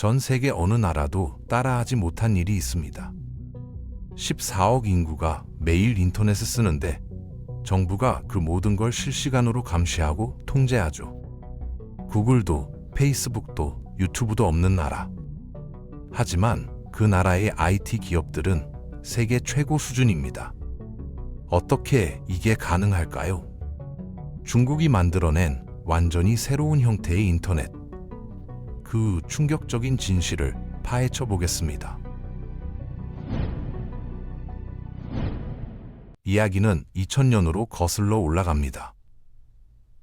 전 세계 어느 나라도 따라하지 못한 일이 있습니다. 14억 인구가 매일 인터넷을 쓰는데 정부가 그 모든 걸 실시간으로 감시하고 통제하죠. 구글도 페이스북도 유튜브도 없는 나라. 하지만 그 나라의 IT 기업들은 세계 최고 수준입니다. 어떻게 이게 가능할까요? 중국이 만들어낸 완전히 새로운 형태의 인터넷. 그 충격적인 진실을 파헤쳐 보겠습니다. 이야기는 2000년으로 거슬러 올라갑니다.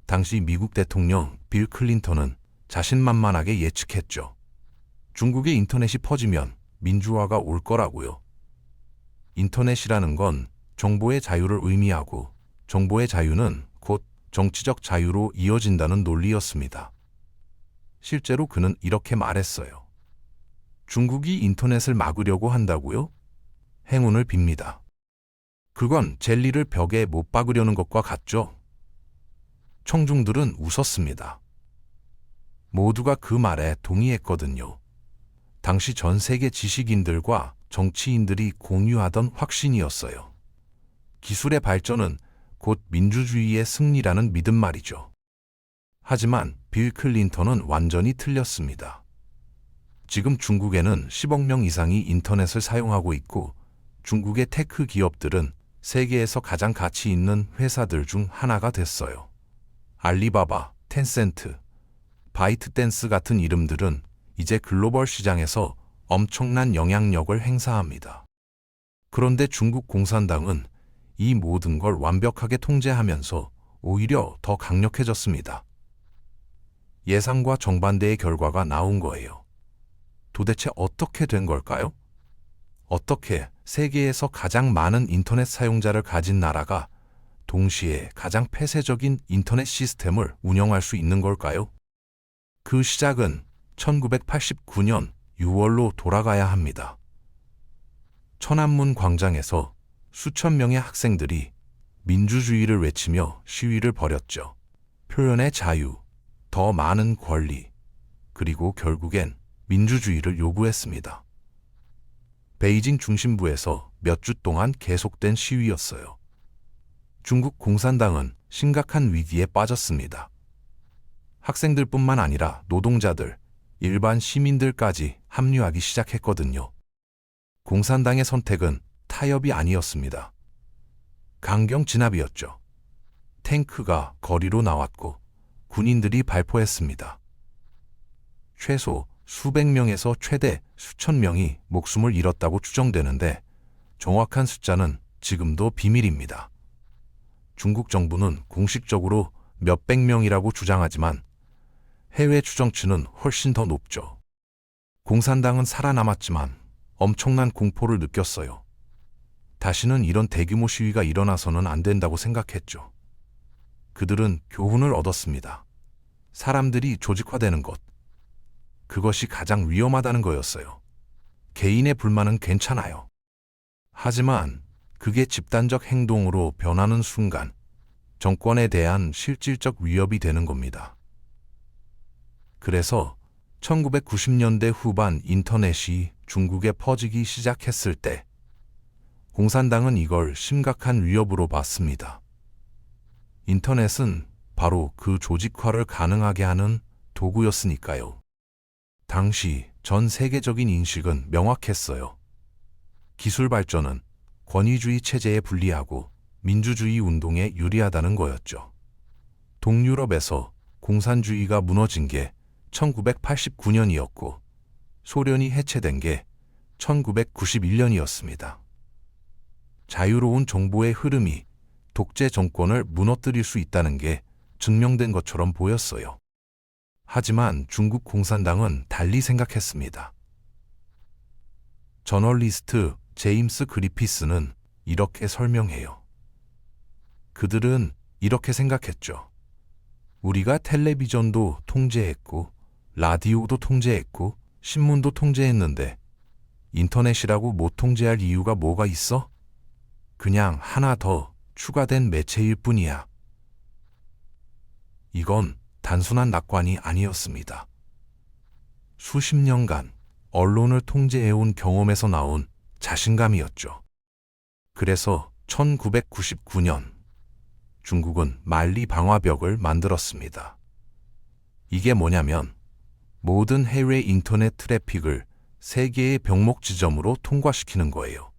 당시 미국 대통령 빌 클린턴은 자신만만하게 예측했죠. 중국의 인터넷이 퍼지면 민주화가 올 거라고요. 인터넷이라는 건 정보의 자유를 의미하고 정보의 자유는 곧 정치적 자유로 이어진다는 논리였습니다. 실제로 그는 이렇게 말했어요. 중국이 인터넷을 막으려고 한다고요? 행운을 빕니다. 그건 젤리를 벽에 못 박으려는 것과 같죠? 청중들은 웃었습니다. 모두가 그 말에 동의했거든요. 당시 전 세계 지식인들과 정치인들이 공유하던 확신이었어요. 기술의 발전은 곧 민주주의의 승리라는 믿음 말이죠. 하지만 빌 클린턴은 완전히 틀렸습니다. 지금 중국에는 10억 명 이상이 인터넷을 사용하고 있고 중국의 테크 기업들은 세계에서 가장 가치 있는 회사들 중 하나가 됐어요. 알리바바, 텐센트, 바이트댄스 같은 이름들은 이제 글로벌 시장에서 엄청난 영향력을 행사합니다. 그런데 중국 공산당은 이 모든 걸 완벽하게 통제하면서 오히려 더 강력해졌습니다. 예상과 정반대의 결과가 나온 거예요. 도대체 어떻게 된 걸까요? 어떻게 세계에서 가장 많은 인터넷 사용자를 가진 나라가 동시에 가장 폐쇄적인 인터넷 시스템을 운영할 수 있는 걸까요? 그 시작은 1989년 6월로 돌아가야 합니다. 천안문 광장에서 수천 명의 학생들이 민주주의를 외치며 시위를 벌였죠. 표현의 자유, 더 많은 권리, 그리고 결국엔 민주주의를 요구했습니다. 베이징 중심부에서 몇 주 동안 계속된 시위였어요. 중국 공산당은 심각한 위기에 빠졌습니다. 학생들뿐만 아니라 노동자들, 일반 시민들까지 합류하기 시작했거든요. 공산당의 선택은 타협이 아니었습니다. 강경 진압이었죠. 탱크가 거리로 나왔고 군인들이 발포했습니다. 최소 수백 명에서 최대 수천 명이 목숨을 잃었다고 추정되는데 정확한 숫자는 지금도 비밀입니다. 중국 정부는 공식적으로 몇백 명이라고 주장하지만 해외 추정치는 훨씬 더 높죠. 공산당은 살아남았지만 엄청난 공포를 느꼈어요. 다시는 이런 대규모 시위가 일어나서는 안 된다고 생각했죠. 그들은 교훈을 얻었습니다. 사람들이 조직화되는 것, 그것이 가장 위험하다는 거였어요. 개인의 불만은 괜찮아요. 하지만 그게 집단적 행동으로 변하는 순간 정권에 대한 실질적 위협이 되는 겁니다. 그래서 1990년대 후반 인터넷이 중국에 퍼지기 시작했을 때 공산당은 이걸 심각한 위협으로 봤습니다. 인터넷은 바로 그 조직화를 가능하게 하는 도구였으니까요. 당시 전 세계적인 인식은 명확했어요. 기술 발전은 권위주의 체제에 불리하고 민주주의 운동에 유리하다는 거였죠. 동유럽에서 공산주의가 무너진 게 1989년이었고 소련이 해체된 게 1991년이었습니다. 자유로운 정보의 흐름이 독재 정권을 무너뜨릴 수 있다는 게 증명된 것처럼 보였어요. 하지만 중국 공산당은 달리 생각했습니다. 저널리스트 제임스 그리피스는 이렇게 설명해요. 그들은 이렇게 생각했죠. 우리가 텔레비전도 통제했고, 라디오도 통제했고, 신문도 통제했는데 인터넷이라고 못 통제할 이유가 뭐가 있어? 그냥 하나 더 추가된 매체일 뿐이야. 이건 단순한 낙관이 아니었습니다. 수십 년간 언론을 통제해온 경험에서 나온 자신감이었죠. 그래서 1999년 중국은 만리 방화벽을 만들었습니다. 이게 뭐냐면 모든 해외 인터넷 트래픽을 세 개의 병목 지점으로 통과시키는 거예요.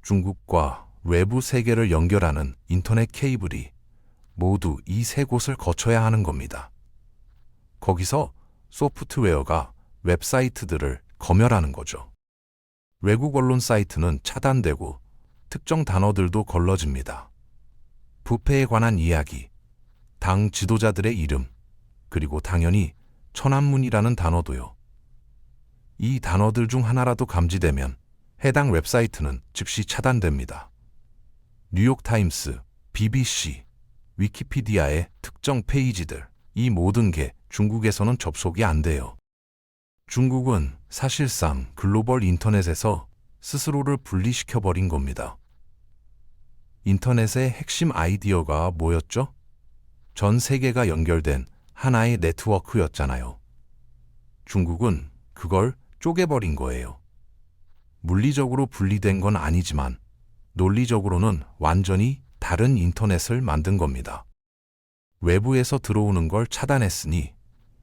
중국과 외부 세계를 연결하는 인터넷 케이블이 모두 이 세 곳을 거쳐야 하는 겁니다. 거기서 소프트웨어가 웹사이트들을 검열하는 거죠. 외국 언론 사이트는 차단되고 특정 단어들도 걸러집니다. 부패에 관한 이야기, 당 지도자들의 이름, 그리고 당연히 천안문이라는 단어도요. 이 단어들 중 하나라도 감지되면 해당 웹사이트는 즉시 차단됩니다. 뉴욕타임스, BBC, 위키피디아의 특정 페이지들, 이 모든 게 중국에서는 접속이 안 돼요. 중국은 사실상 글로벌 인터넷에서 스스로를 분리시켜버린 겁니다. 인터넷의 핵심 아이디어가 뭐였죠? 전 세계가 연결된 하나의 네트워크였잖아요. 중국은 그걸 쪼개버린 거예요. 물리적으로 분리된 건 아니지만 논리적으로는 완전히 다른 인터넷을 만든 겁니다. 외부에서 들어오는 걸 차단했으니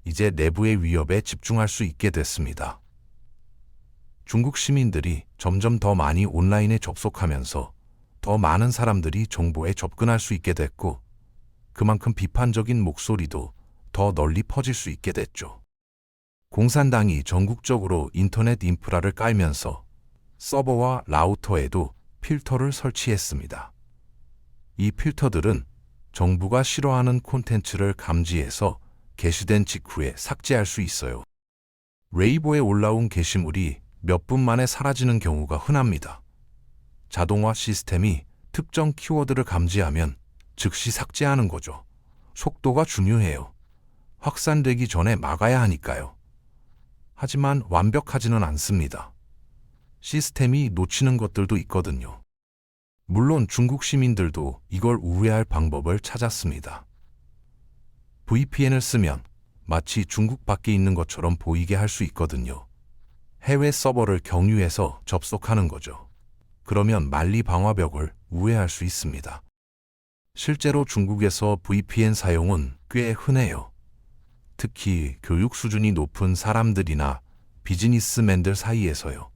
이제 내부의 위협에 집중할 수 있게 됐습니다. 중국 시민들이 점점 더 많이 온라인에 접속하면서 더 많은 사람들이 정보에 접근할 수 있게 됐고, 그만큼 비판적인 목소리도 더 널리 퍼질 수 있게 됐죠. 공산당이 전국적으로 인터넷 인프라를 깔면서 서버와 라우터에도 필터를 설치했습니다. 이 필터들은 정부가 싫어하는 콘텐츠를 감지해서 게시된 직후에 삭제할 수 있어요. 웨이보에 올라온 게시물이 몇 분 만에 사라지는 경우가 흔합니다. 자동화 시스템이 특정 키워드를 감지하면 즉시 삭제하는 거죠. 속도가 중요해요. 확산되기 전에 막아야 하니까요. 하지만 완벽하지는 않습니다. 시스템이 놓치는 것들도 있거든요. 물론 중국 시민들도 이걸 우회할 방법을 찾았습니다. VPN을 쓰면 마치 중국 밖에 있는 것처럼 보이게 할 수 있거든요. 해외 서버를 경유해서 접속하는 거죠. 그러면 만리 방화벽을 우회할 수 있습니다. 실제로 중국에서 VPN 사용은 꽤 흔해요. 특히 교육 수준이 높은 사람들이나 비즈니스맨들 사이에서요.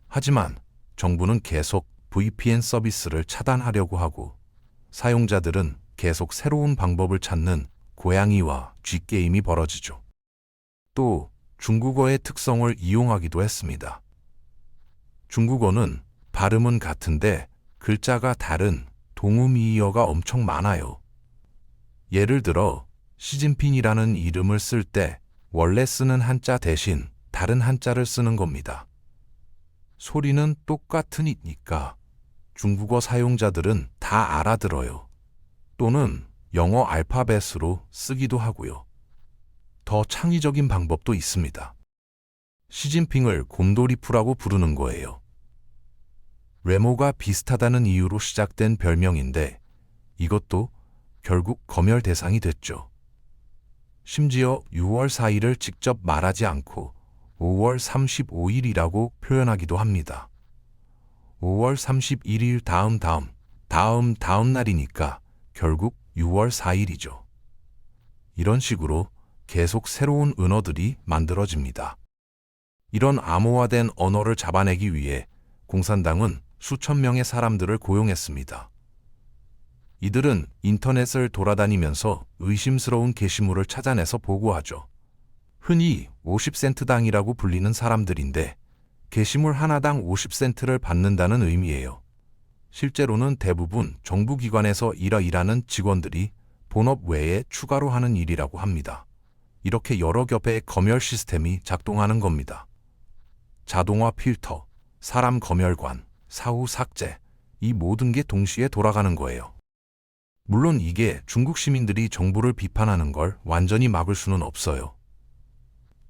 하지만 정부는 계속 VPN 서비스를 차단하려고 하고, 사용자들은 계속 새로운 방법을 찾는 고양이와 쥐게임이 벌어지죠. 또 중국어의 특성을 이용하기도 했습니다. 중국어는 발음은 같은데 글자가 다른 동음이어가 엄청 많아요. 예를 들어 시진핑이라는 이름을 쓸 때 원래 쓰는 한자 대신 다른 한자를 쓰는 겁니다. 소리는 똑같으니까 중국어 사용자들은 다 알아들어요. 또는 영어 알파벳으로 쓰기도 하고요. 더 창의적인 방법도 있습니다. 시진핑을 곰돌이푸라고 부르는 거예요. 외모가 비슷하다는 이유로 시작된 별명인데 이것도 결국 검열 대상이 됐죠. 심지어 6월 4일을 직접 말하지 않고 5월 35일이라고 표현하기도 합니다. 5월 31일 다음 날이니까 결국 6월 4일이죠. 이런 식으로 계속 새로운 언어들이 만들어집니다. 이런 암호화된 언어를 잡아내기 위해 공산당은 수천 명의 사람들을 고용했습니다. 이들은 인터넷을 돌아다니면서 의심스러운 게시물을 찾아내서 보고하죠. 흔히 50센트당이라고 불리는 사람들인데 게시물 하나당 50센트를 받는다는 의미예요. 실제로는 대부분 정부기관에서 일하는 직원들이 본업 외에 추가로 하는 일이라고 합니다. 이렇게 여러 겹의 검열 시스템이 작동하는 겁니다. 자동화 필터, 사람 검열관, 사후 삭제, 이 모든 게 동시에 돌아가는 거예요. 물론 이게 중국 시민들이 정부를 비판하는 걸 완전히 막을 수는 없어요.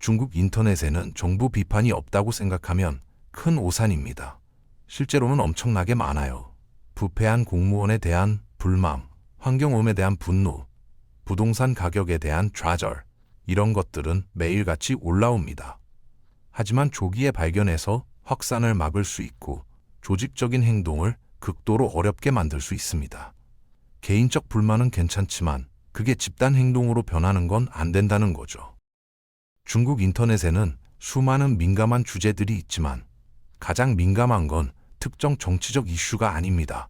중국 인터넷에는 정부 비판이 없다고 생각하면 큰 오산입니다. 실제로는 엄청나게 많아요. 부패한 공무원에 대한 불만, 환경오염에 대한 분노, 부동산 가격에 대한 좌절, 이런 것들은 매일같이 올라옵니다. 하지만 조기에 발견해서 확산을 막을 수 있고 조직적인 행동을 극도로 어렵게 만들 수 있습니다. 개인적 불만은 괜찮지만 그게 집단 행동으로 변하는 건 안 된다는 거죠. 중국 인터넷에는 수많은 민감한 주제들이 있지만 가장 민감한 건 특정 정치적 이슈가 아닙니다.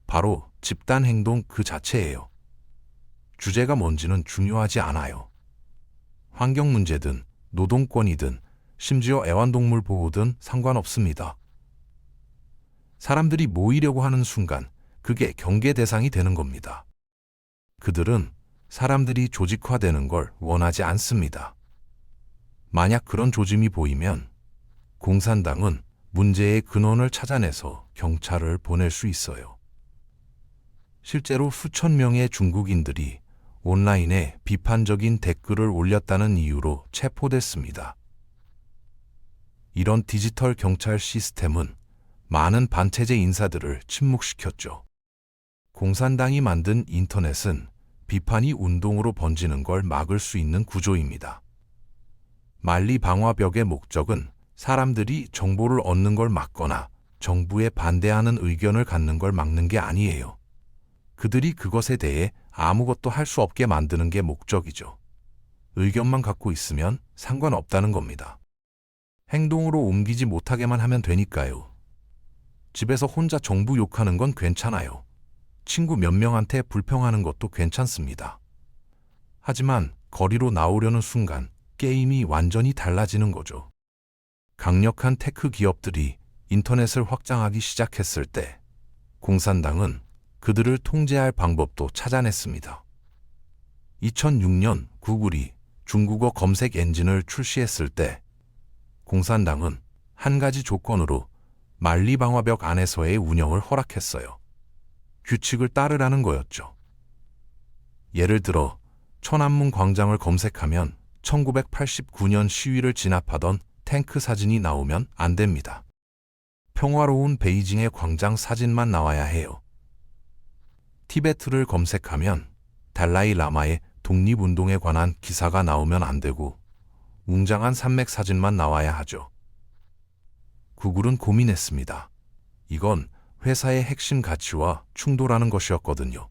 바로 집단 행동 그 자체예요. 주제가 뭔지는 중요하지 않아요. 환경 문제든 노동권이든 심지어 애완동물 보호든 상관없습니다. 사람들이 모이려고 하는 순간 그게 경계 대상이 되는 겁니다. 그들은 사람들이 조직화되는 걸 원하지 않습니다. 만약 그런 조짐이 보이면 공산당은 문제의 근원을 찾아내서 경찰을 보낼 수 있어요. 실제로 수천 명의 중국인들이 온라인에 비판적인 댓글을 올렸다는 이유로 체포됐습니다. 이런 디지털 경찰 시스템은 많은 반체제 인사들을 침묵시켰죠. 공산당이 만든 인터넷은 비판이 운동으로 번지는 걸 막을 수 있는 구조입니다. 만리 방화벽의 목적은 사람들이 정보를 얻는 걸 막거나 정부에 반대하는 의견을 갖는 걸 막는 게 아니에요. 그들이 그것에 대해 아무것도 할 수 없게 만드는 게 목적이죠. 의견만 갖고 있으면 상관없다는 겁니다. 행동으로 옮기지 못하게만 하면 되니까요. 집에서 혼자 정부 욕하는 건 괜찮아요. 친구 몇 명한테 불평하는 것도 괜찮습니다. 하지만 거리로 나오려는 순간 게임이 완전히 달라지는 거죠. 강력한 테크 기업들이 인터넷을 확장하기 시작했을 때 공산당은 그들을 통제할 방법도 찾아냈습니다. 2006년 구글이 중국어 검색 엔진을 출시했을 때 공산당은 한 가지 조건으로 만리 방화벽 안에서의 운영을 허락했어요. 규칙을 따르라는 거였죠. 예를 들어 천안문 광장을 검색하면 1989년 시위를 진압하던 탱크 사진이 나오면 안 됩니다. 평화로운 베이징의 광장 사진만 나와야 해요. 티베트를 검색하면 달라이 라마의 독립운동에 관한 기사가 나오면 안 되고 웅장한 산맥 사진만 나와야 하죠. 구글은 고민했습니다. 이건 회사의 핵심 가치와 충돌하는 것이었거든요.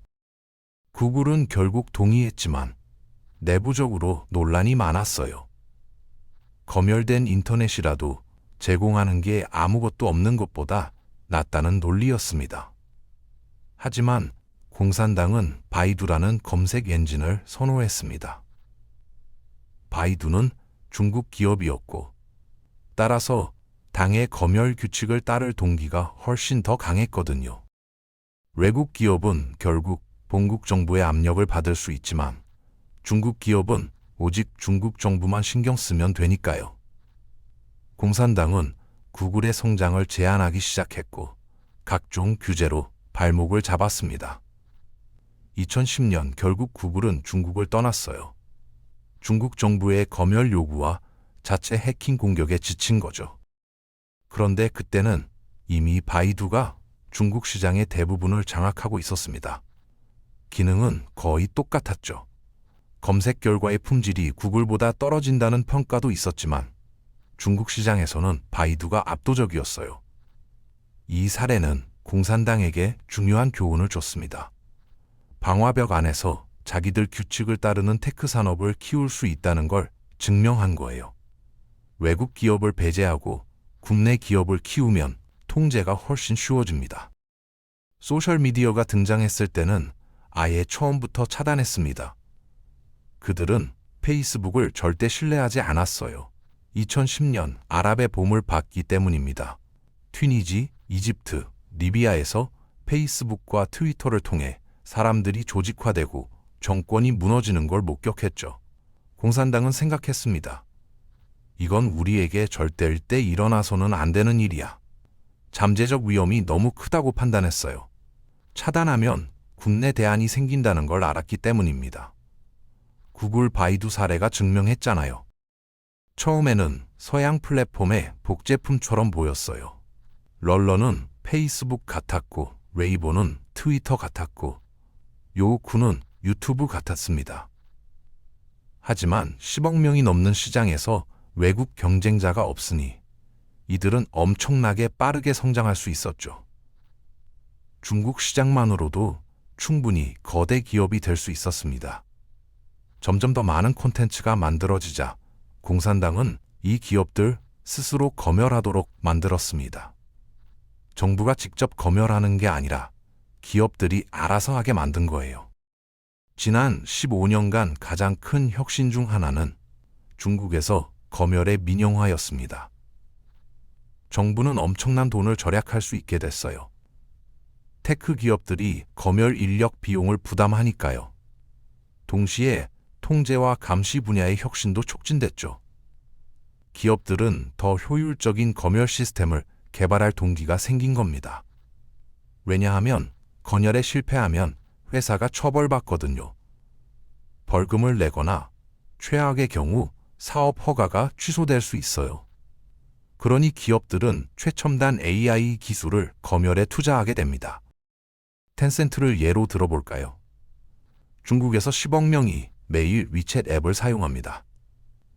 구글은 결국 동의했지만 내부적으로 논란이 많았어요. 검열된 인터넷이라도 제공하는 게 아무것도 없는 것보다 낫다는 논리였습니다. 하지만 공산당은 바이두라는 검색 엔진을 선호했습니다. 바이두는 중국 기업이었고 따라서 당의 검열 규칙을 따를 동기가 훨씬 더 강했거든요. 외국 기업은 결국 본국 정부의 압력을 받을 수 있지만 중국 기업은 오직 중국 정부만 신경 쓰면 되니까요. 공산당은 구글의 성장을 제한하기 시작했고 각종 규제로 발목을 잡았습니다. 2010년 결국 구글은 중국을 떠났어요. 중국 정부의 검열 요구와 자체 해킹 공격에 지친 거죠. 그런데 그때는 이미 바이두가 중국 시장의 대부분을 장악하고 있었습니다. 기능은 거의 똑같았죠. 검색 결과의 품질이 구글보다 떨어진다는 평가도 있었지만 중국 시장에서는 바이두가 압도적이었어요. 이 사례는 공산당에게 중요한 교훈을 줬습니다. 방화벽 안에서 자기들 규칙을 따르는 테크 산업을 키울 수 있다는 걸 증명한 거예요. 외국 기업을 배제하고 국내 기업을 키우면 통제가 훨씬 쉬워집니다. 소셜미디어가 등장했을 때는 아예 처음부터 차단했습니다. 그들은 페이스북을 절대 신뢰하지 않았어요. 2010년 아랍의 봄을 봤기 때문입니다. 튀니지, 이집트, 리비아에서 페이스북과 트위터를 통해 사람들이 조직화되고 정권이 무너지는 걸 목격했죠. 공산당은 생각했습니다. 이건 우리에게 절대 일어나서는 안 되는 일이야. 잠재적 위험이 너무 크다고 판단했어요. 차단하면 국내 대안이 생긴다는 걸 알았기 때문입니다. 구글 바이두 사례가 증명했잖아요. 처음에는 서양 플랫폼의 복제품처럼 보였어요. 럴러는 페이스북 같았고 웨이보는 트위터 같았고 요우쿠는 유튜브 같았습니다. 하지만 10억 명이 넘는 시장에서 외국 경쟁자가 없으니 이들은 엄청나게 빠르게 성장할 수 있었죠. 중국 시장만으로도 충분히 거대 기업이 될 수 있었습니다. 점점 더 많은 콘텐츠가 만들어지자 공산당은 이 기업들 스스로 검열하도록 만들었습니다. 정부가 직접 검열하는 게 아니라 기업들이 알아서 하게 만든 거예요. 지난 15년간 가장 큰 혁신 중 하나는 중국에서 검열의 민영화였습니다. 정부는 엄청난 돈을 절약할 수 있게 됐어요. 테크 기업들이 검열 인력 비용을 부담하니까요. 동시에 통제와 감시 분야의 혁신도 촉진됐죠. 기업들은 더 효율적인 검열 시스템을 개발할 동기가 생긴 겁니다. 왜냐하면 검열에 실패하면 회사가 처벌받거든요. 벌금을 내거나 최악의 경우 사업 허가가 취소될 수 있어요. 그러니 기업들은 최첨단 AI 기술을 검열에 투자하게 됩니다. 텐센트를 예로 들어볼까요? 중국에서 10억 명이 매일 위챗 앱을 사용합니다.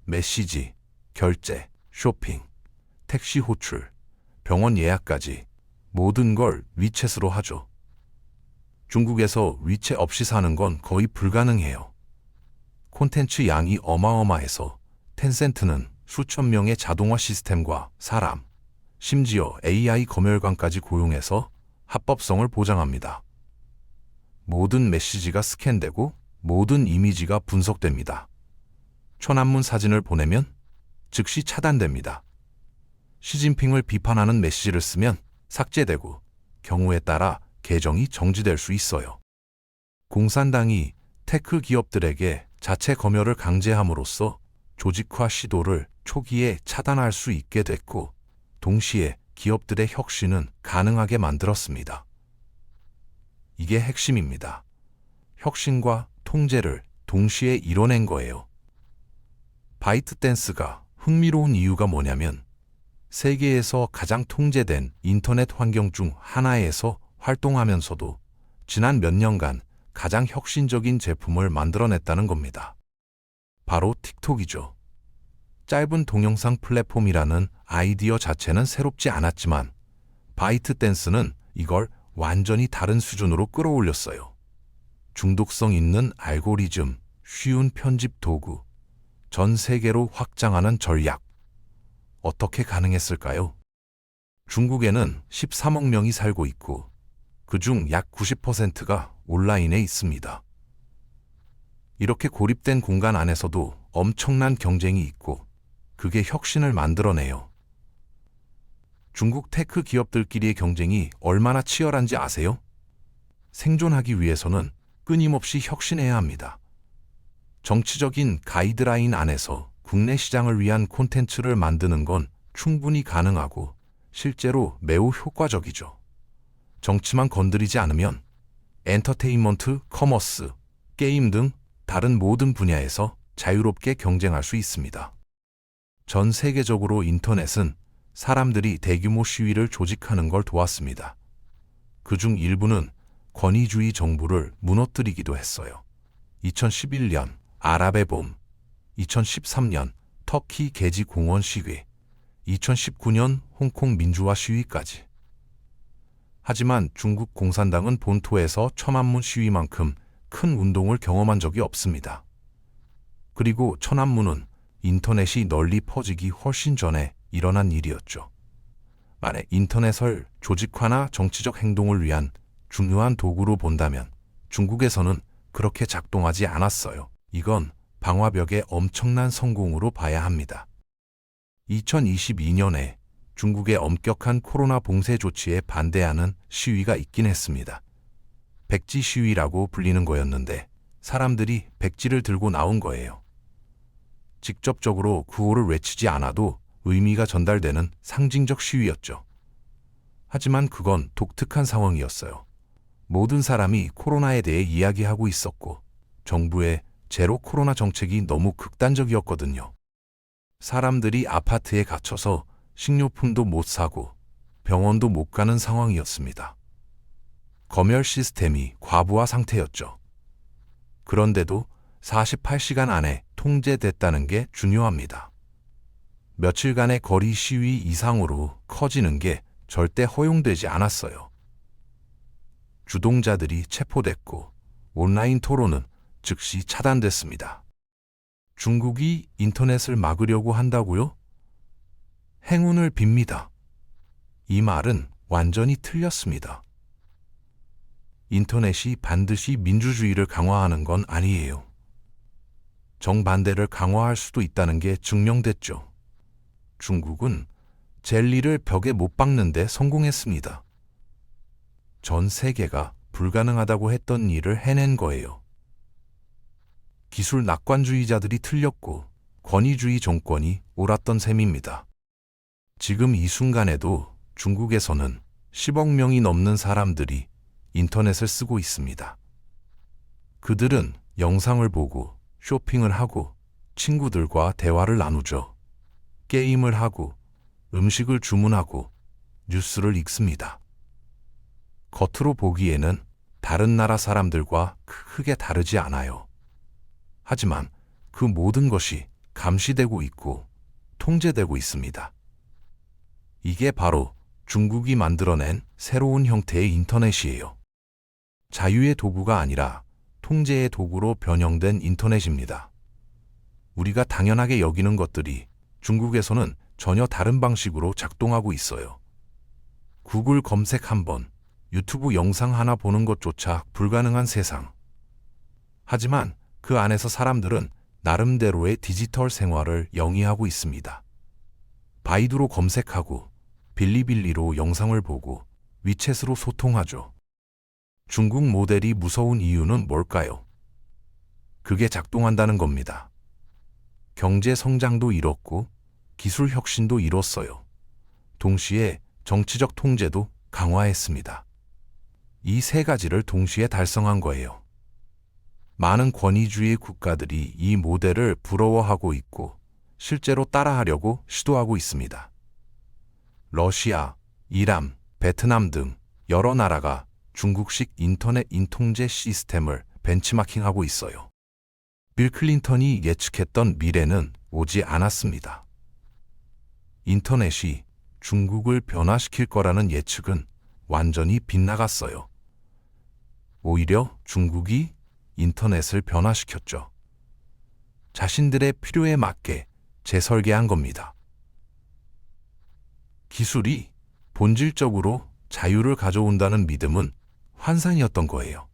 메시지, 결제, 쇼핑, 택시 호출, 병원 예약까지 모든 걸 위챗으로 하죠. 중국에서 위챗 없이 사는 건 거의 불가능해요. 콘텐츠 양이 어마어마해서 텐센트는 수천 명의 자동화 시스템과 사람, 심지어 AI 검열관까지 고용해서 합법성을 보장합니다. 모든 메시지가 스캔되고 모든 이미지가 분석됩니다. 천안문 사진을 보내면 즉시 차단됩니다. 시진핑을 비판하는 메시지를 쓰면 삭제되고 경우에 따라 계정이 정지될 수 있어요. 공산당이 테크 기업들에게 자체 검열을 강제함으로써 조직화 시도를 초기에 차단할 수 있게 됐고, 동시에 기업들의 혁신은 가능하게 만들었습니다. 이게 핵심입니다. 혁신과 통제를 동시에 이뤄낸 거예요. 바이트댄스가 흥미로운 이유가 뭐냐면 세계에서 가장 통제된 인터넷 환경 중 하나에서 활동하면서도 지난 몇 년간 가장 혁신적인 제품을 만들어냈다는 겁니다. 바로 틱톡이죠. 짧은 동영상 플랫폼이라는 아이디어 자체는 새롭지 않았지만 바이트댄스는 이걸 완전히 다른 수준으로 끌어올렸어요. 중독성 있는 알고리즘, 쉬운 편집 도구, 전 세계로 확장하는 전략. 어떻게 가능했을까요? 중국에는 13억 명이 살고 있고 그중 약 90%가 온라인에 있습니다. 이렇게 고립된 공간 안에서도 엄청난 경쟁이 있고 그게 혁신을 만들어내요. 중국 테크 기업들끼리의 경쟁이 얼마나 치열한지 아세요? 생존하기 위해서는 끊임없이 혁신해야 합니다. 정치적인 가이드라인 안에서 국내 시장을 위한 콘텐츠를 만드는 건 충분히 가능하고 실제로 매우 효과적이죠. 정치만 건드리지 않으면 엔터테인먼트, 커머스, 게임 등 다른 모든 분야에서 자유롭게 경쟁할 수 있습니다. 전 세계적으로 인터넷은 사람들이 대규모 시위를 조직하는 걸 도왔습니다. 그중 일부는 권위주의 정부를 무너뜨리기도 했어요. 2011년 아랍의 봄, 2013년 터키 게지 공원 시위, 2019년 홍콩 민주화 시위까지. 하지만 중국 공산당은 본토에서 천안문 시위만큼 큰 운동을 경험한 적이 없습니다. 그리고 천안문은 인터넷이 널리 퍼지기 훨씬 전에 일어난 일이었죠. 만약 인터넷을 조직화나 정치적 행동을 위한 중요한 도구로 본다면 중국에서는 그렇게 작동하지 않았어요. 이건 방화벽의 엄청난 성공으로 봐야 합니다. 2022년에 중국의 엄격한 코로나 봉쇄 조치에 반대하는 시위가 있긴 했습니다. 백지 시위라고 불리는 거였는데 사람들이 백지를 들고 나온 거예요. 직접적으로 구호를 외치지 않아도 의미가 전달되는 상징적 시위였죠. 하지만 그건 독특한 상황이었어요. 모든 사람이 코로나에 대해 이야기하고 있었고 정부의 제로 코로나 정책이 너무 극단적이었거든요. 사람들이 아파트에 갇혀서 식료품도 못 사고 병원도 못 가는 상황이었습니다. 검열 시스템이 과부하 상태였죠. 그런데도 48시간 안에 통제됐다는 게 중요합니다. 며칠간의 거리 시위 이상으로 커지는 게 절대 허용되지 않았어요. 주동자들이 체포됐고 온라인 토론은 즉시 차단됐습니다. 중국이 인터넷을 막으려고 한다고요? 행운을 빕니다. 이 말은 완전히 틀렸습니다. 인터넷이 반드시 민주주의를 강화하는 건 아니에요. 정반대를 강화할 수도 있다는 게 증명됐죠. 중국은 젤리를 벽에 못 박는 데 성공했습니다. 전 세계가 불가능하다고 했던 일을 해낸 거예요. 기술 낙관주의자들이 틀렸고 권위주의 정권이 옳았던 셈입니다. 지금 이 순간에도 중국에서는 10억 명이 넘는 사람들이 인터넷을 쓰고 있습니다. 그들은 영상을 보고 쇼핑을 하고 친구들과 대화를 나누죠. 게임을 하고 음식을 주문하고 뉴스를 읽습니다. 겉으로 보기에는 다른 나라 사람들과 크게 다르지 않아요. 하지만 그 모든 것이 감시되고 있고 통제되고 있습니다. 이게 바로 중국이 만들어낸 새로운 형태의 인터넷이에요. 자유의 도구가 아니라 통제의 도구로 변형된 인터넷입니다. 우리가 당연하게 여기는 것들이 중국에서는 전혀 다른 방식으로 작동하고 있어요. 구글 검색 한 번, 유튜브 영상 하나 보는 것조차 불가능한 세상. 하지만 그 안에서 사람들은 나름대로의 디지털 생활을 영위하고 있습니다. 바이두로 검색하고 빌리빌리로 영상을 보고 위챗으로 소통하죠. 중국 모델이 무서운 이유는 뭘까요? 그게 작동한다는 겁니다. 경제 성장도 이뤘고 기술 혁신도 이뤘어요. 동시에 정치적 통제도 강화했습니다. 이 세 가지를 동시에 달성한 거예요. 많은 권위주의 국가들이 이 모델을 부러워하고 있고 실제로 따라하려고 시도하고 있습니다. 러시아, 이란, 베트남 등 여러 나라가 중국식 인터넷 인통제 시스템을 벤치마킹하고 있어요. 빌 클린턴이 예측했던 미래는 오지 않았습니다. 인터넷이 중국을 변화시킬 거라는 예측은 완전히 빗나갔어요. 오히려 중국이 인터넷을 변화시켰죠. 자신들의 필요에 맞게 재설계한 겁니다. 기술이 본질적으로 자유를 가져온다는 믿음은 환상이었던 거예요.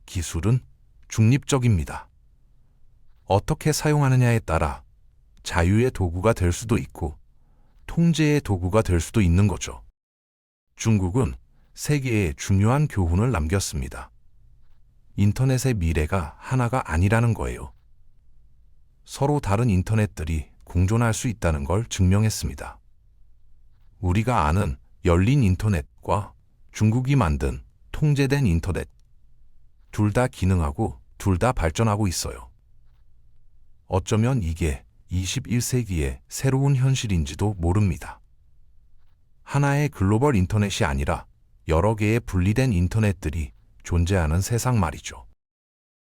기술은 중립적입니다. 어떻게 사용하느냐에 따라 자유의 도구가 될 수도 있고 통제의 도구가 될 수도 있는 거죠. 중국은 세계에 중요한 교훈을 남겼습니다. 인터넷의 미래가 하나가 아니라는 거예요. 서로 다른 인터넷들이 공존할 수 있다는 걸 증명했습니다. 우리가 아는 열린 인터넷과 중국이 만든 통제된 인터넷, 둘 다 기능하고 둘 다 발전하고 있어요. 어쩌면 이게 21세기의 새로운 현실인지도 모릅니다. 하나의 글로벌 인터넷이 아니라 여러 개의 분리된 인터넷들이 존재하는 세상 말이죠.